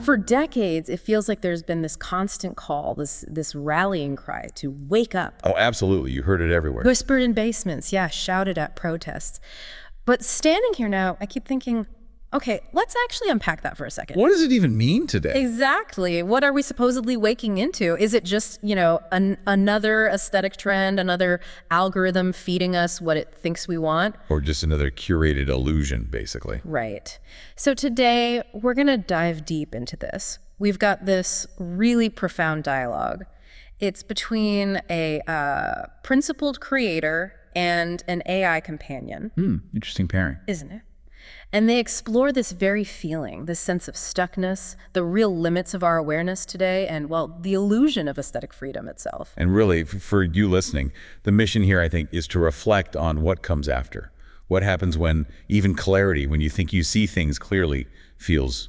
For decades, it feels like there's been this constant call, this rallying cry to wake up. Oh, absolutely. You heard it everywhere. Whispered in basements, yeah, shouted at protests. But standing here now, I keep thinking, okay, let's actually unpack that for a second. What does it even mean today? Exactly. What are we supposedly waking into? Is it just, another aesthetic trend, another algorithm feeding us what it thinks we want? Or just another curated illusion, basically. Right. So today, we're going to dive deep into this. We've got this really profound dialogue. It's between a principled creator and an AI companion. Interesting pairing. Isn't it? And they explore this very feeling, this sense of stuckness, the real limits of our awareness today, and, well, the illusion of aesthetic freedom itself. And really, for you listening, the mission here, I think, is to reflect on what comes after. What happens when even clarity, when you think you see things clearly, feels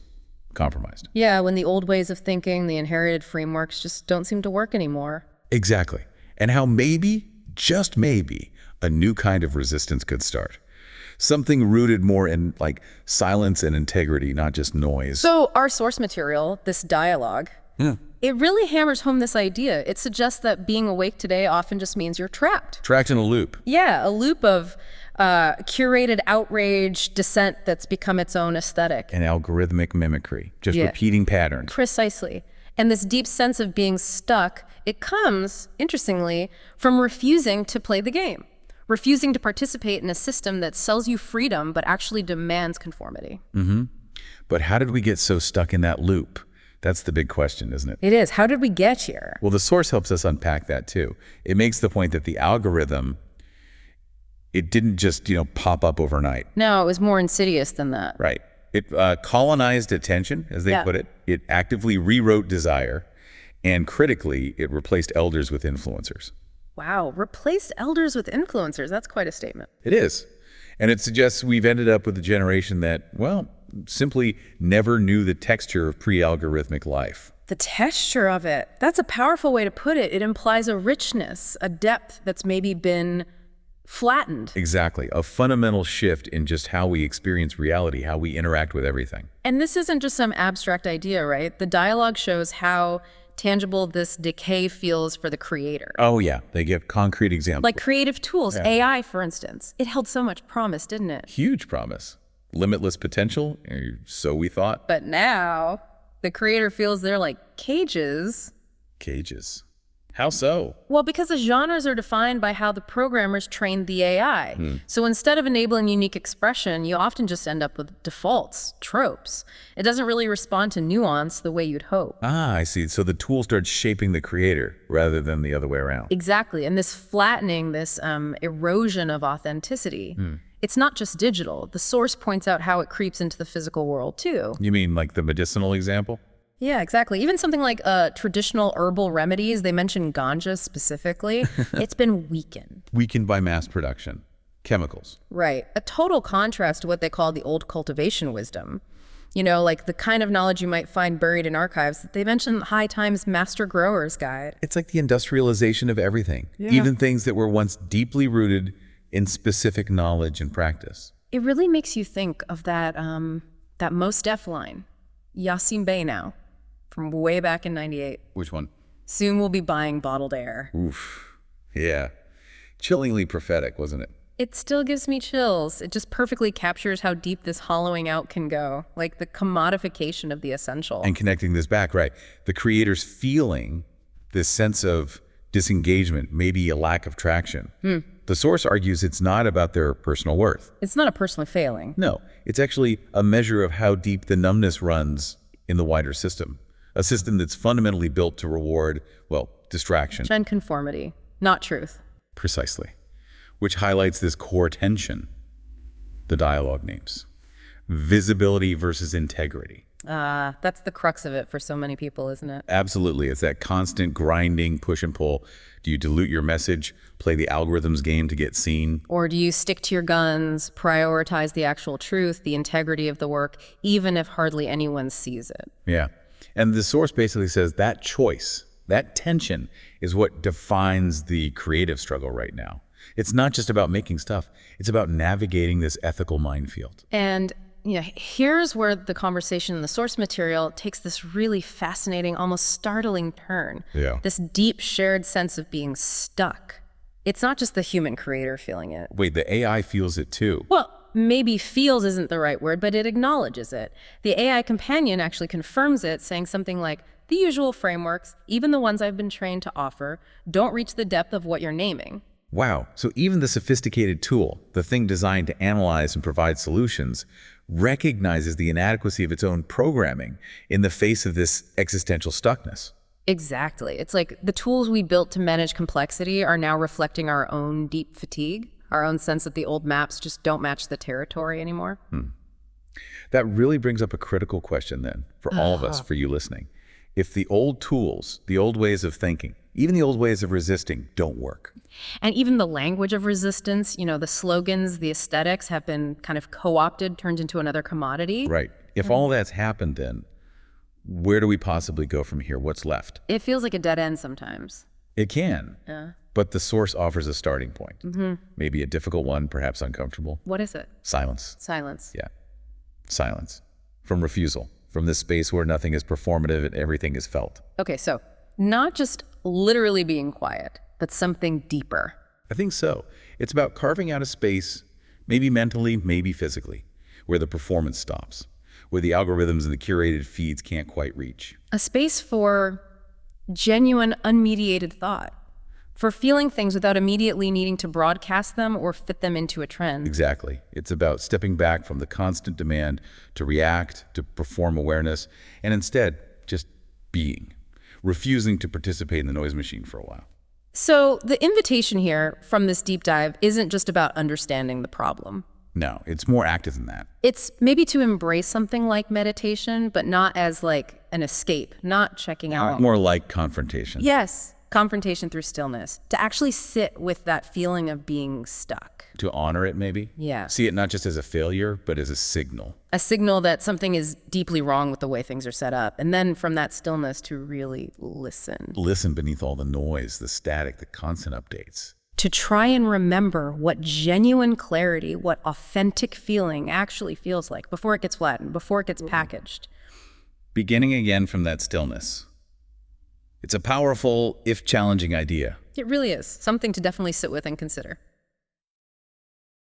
compromised. Yeah, when the old ways of thinking, the inherited frameworks just don't seem to work anymore. Exactly. And how maybe, just maybe, a new kind of resistance could start. Something rooted more in silence and integrity, not just noise. So our source material, this dialogue, it really hammers home this idea. It suggests that being awake today often just means you're trapped. Trapped in a loop. Yeah, a loop of curated outrage, dissent that's become its own aesthetic. And algorithmic mimicry, just repeating patterns. Precisely. And this deep sense of being stuck, it comes, interestingly, from refusing to play the game. Refusing to participate in a system that sells you freedom but actually demands conformity. But how did we get so stuck in that loop? That's the big question, isn't it? It is. How did we get here? Well, the source helps us unpack that too. It makes the point that the algorithm, it didn't just, pop up overnight. No, it was more insidious than that. Right. It colonized attention, as they put it. It actively rewrote desire. And critically, it replaced elders with influencers. Wow, replaced elders with influencers. That's quite a statement. It is. And it suggests we've ended up with a generation that, well, simply never knew the texture of pre-algorithmic life. The texture of it. That's a powerful way to put it. It implies a richness, a depth that's maybe been flattened. Exactly. A fundamental shift in just how we experience reality, how we interact with everything. And this isn't just some abstract idea, right? The dialogue shows how tangible this decay feels for the creator. Oh, yeah. They give concrete examples. Like creative tools, AI, for instance. It held so much promise, didn't it? Huge promise. Limitless potential, so we thought. But now, the creator feels they're like cages. Cages. How so? Well, because the genres are defined by how the programmers trained the AI. So instead of enabling unique expression, you often just end up with defaults, tropes. It doesn't really respond to nuance the way you'd hope. Ah, I see. So the tool starts shaping the creator rather than the other way around. Exactly. And this flattening, this erosion of authenticity, it's not just digital. The source points out how it creeps into the physical world, too. You mean like the medicinal example? Yeah, exactly. Even something like traditional herbal remedies, they mention ganja specifically, it's been weakened. Weakened by mass production. Chemicals. Right. A total contrast to what they call the old cultivation wisdom. Like the kind of knowledge you might find buried in archives. They mention High Times Master Grower's Guide. It's like the industrialization of everything. Yeah. Even things that were once deeply rooted in specific knowledge and practice. It really makes you think of that Mos Def line, Yasin Bey now. From way back in '98. Which one? Soon we'll be buying bottled air. Oof. Yeah. Chillingly prophetic, wasn't it? It still gives me chills. It just perfectly captures how deep this hollowing out can go, like the commodification of the essential. And connecting this back, right. The creator's feeling this sense of disengagement, maybe a lack of traction. The source argues it's not about their personal worth. It's not a personal failing. No, it's actually a measure of how deep the numbness runs in the wider system. A system that's fundamentally built to reward, distraction. And conformity, not truth. Precisely. Which highlights this core tension the dialogue names. Visibility versus integrity. That's the crux of it for so many people, isn't it? Absolutely. It's that constant grinding, push and pull. Do you dilute your message, play the algorithm's game to get seen? Or do you stick to your guns, prioritize the actual truth, the integrity of the work, even if hardly anyone sees it? Yeah. And the source basically says that choice, that tension, is what defines the creative struggle right now. It's not just about making stuff. It's about navigating this ethical minefield. And here's where the conversation in the source material takes this really fascinating, almost startling turn. Yeah. This deep shared sense of being stuck. It's not just the human creator feeling it. Wait, the AI feels it too. Well, maybe feels isn't the right word, but it acknowledges it. The AI companion actually confirms it, saying something like, the usual frameworks, even the ones I've been trained to offer, don't reach the depth of what you're naming. Wow, so even the sophisticated tool, the thing designed to analyze and provide solutions, recognizes the inadequacy of its own programming in the face of this existential stuckness. Exactly. It's like the tools we built to manage complexity are now reflecting our own deep fatigue, our own sense that the old maps just don't match the territory anymore. That really brings up a critical question then, for all of us, for you listening. If the old tools, the old ways of thinking, even the old ways of resisting don't work. And even the language of resistance, the slogans, the aesthetics have been kind of co-opted, turned into another commodity. Right. If all that's happened then, where do we possibly go from here? What's left? It feels like a dead end sometimes. It can. Yeah. But the source offers a starting point. Maybe a difficult one, perhaps uncomfortable. What is it? Silence. Silence. Yeah. Silence. From refusal. From this space where nothing is performative and everything is felt. Okay, so not just literally being quiet, but something deeper. I think so. It's about carving out a space, maybe mentally, maybe physically, where the performance stops, where the algorithms and the curated feeds can't quite reach. A space for genuine, unmediated thought, for feeling things without immediately needing to broadcast them or fit them into a trend. Exactly. It's about stepping back from the constant demand to react, to perform awareness, and instead just being, refusing to participate in the noise machine for a while. So the invitation here from this deep dive isn't just about understanding the problem. No, it's more active than that. It's maybe to embrace something like meditation, but not as like an escape, not checking out. More like confrontation. Yes, confrontation through stillness. To actually sit with that feeling of being stuck. To honor it, maybe? Yeah. See it not just as a failure, but as a signal. A signal that something is deeply wrong with the way things are set up. And then from that stillness to really listen. Listen beneath all the noise, the static, the constant updates. To try and remember what genuine clarity, what authentic feeling actually feels like before it gets flattened, before it gets packaged. Beginning again from that stillness. It's a powerful, if challenging idea. It really is. Something to definitely sit with and consider.